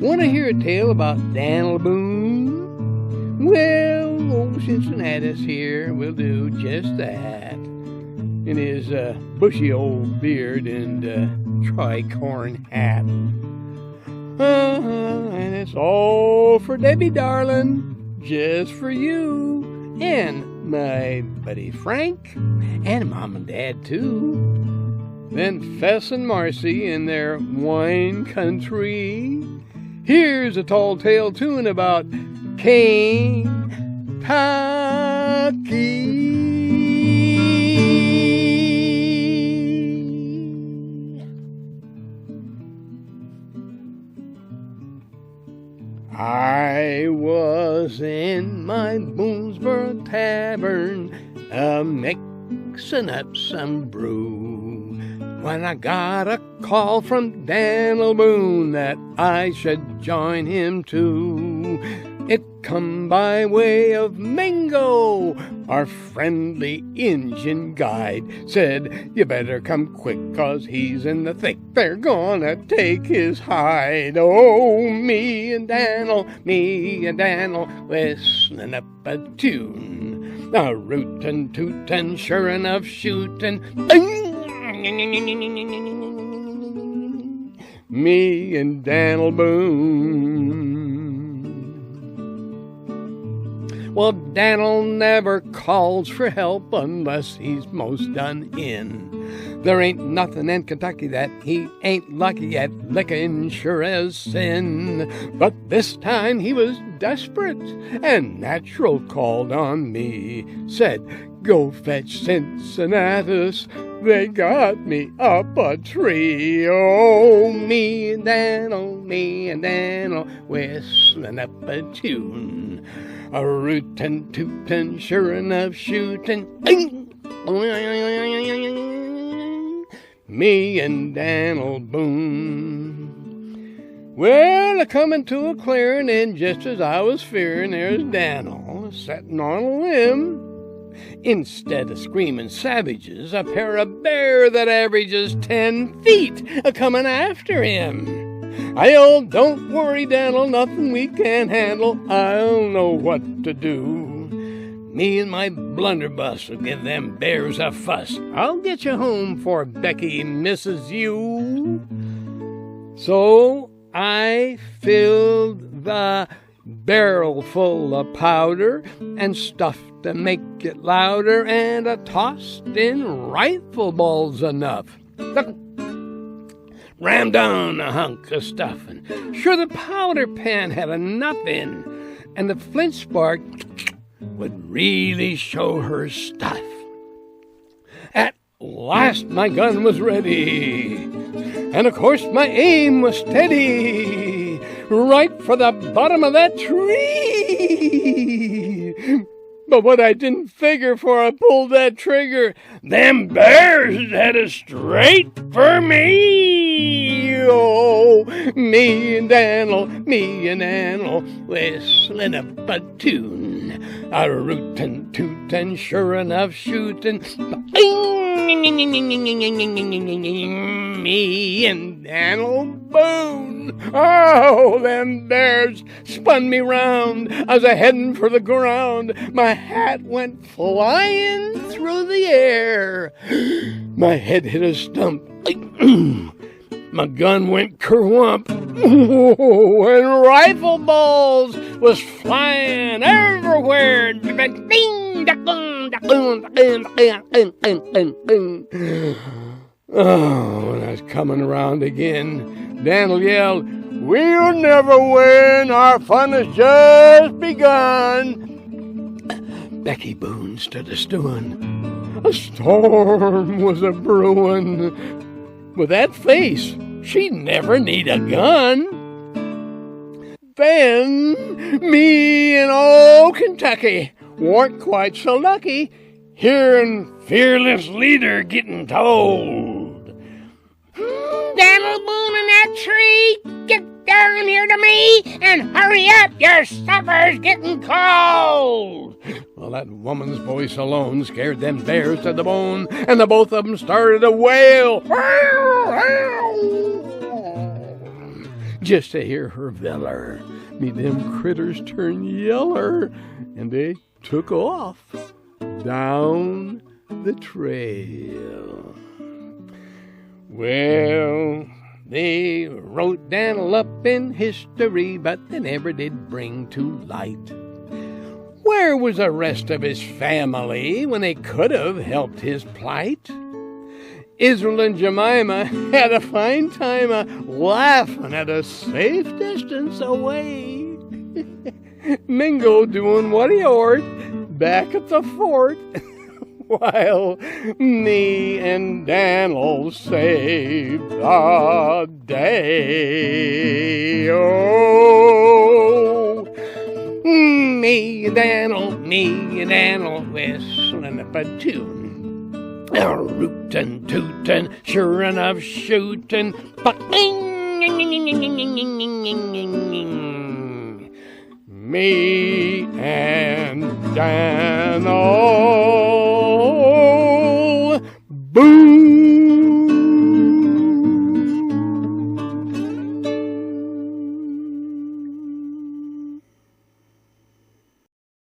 Want to hear a tale about Dan'l Boone? Well, old Cincinnatus here will do just that. In his bushy old beard and tricorn hat. And it's all for Debbie, darling, just for you, and my buddy Frank, and Mom and Dad, too. Then Fess and Marcy in their wine country. Here's a tall tale tune about Kentucky. I was in my Boonesboro tavern, mixing up some brew, when I got a call from Dan'l Boone that I should join him too. It come by way of Mingo, our friendly Injun guide. Said, you better come quick, 'cause he's in the thick. They're gonna take his hide. Oh, me and Dan'l, whistling up a tune. A rootin' tootin', sure enough shootin'. Me and Dan'l Boone. Well, Dan'l never calls for help unless he's most done in. There ain't nothing in Kentucky that he ain't lucky at licking, sure as sin. But this time he was desperate, and natural called on me. Said, go fetch Cincinnatus, they got me up a tree. Oh, me and Dan'l, whistling up a tune. A rootin' tootin', sure enough shootin'. Me and Dan'l Boone. Well, a comin' to a clearin', and just as I was fearin', there's Dan'l settin' on a limb. Instead of screamin' savages, a pair of bear that averages 10 feet a-comin' after him. I yelled, don't worry, Dan'l, nothing we can't handle. I don't know what to do. Me and my blunderbuss will give them bears a fuss. I'll get you home for Becky misses you. So I filled the barrel full of powder and stuffed to make it louder, and I tossed in rifle balls enough. Rammed down a hunk of stuffing. Sure, the powder pan had enough in, and the flint spark would really show her stuff. At last my gun was ready, and of course my aim was steady, right for the bottom of that tree. But what I didn't figure for I pulled that trigger, them bears headed straight for me. Oh, me and Dan'l, whistling up a tune. A rootin' tootin', sure enough shootin'. Me and Dan'l Boone. Oh, them bears spun me round. I was a-headin' for the ground. My hat went flying through the air. My head hit a stump. My gun went kerwump. And rifle balls was flying everywhere. Oh, when I was coming around again, Dan'l yelled, we'll never win. Our fun has just begun. Becky Boone stood a-stewin'. A storm was a-brewin'. With that face, she'd never need a gun. Then me and old Kentucky weren't quite so lucky, hearing fearless leader getting told. Dan'l Boone in that tree, get down here to me and hurry up, your supper's getting cold. Well, that woman's voice alone scared them bears to the bone, and the both of them started to wail. just to hear her veller. Me them critters turned yeller, and they took off down the trail. Well, they wrote Dan'l up in history, but they never did bring to light where was the rest of his family when they could have helped his plight. Israel and Jemima had a fine time laughing at a safe distance away. Mingo doing what he ought back at the fort, while me and Dan'l saved the day. Oh, me and Dan'l whistling up a tune. Rootin', tootin', sure enough shootin', but me and Dan'l Boone.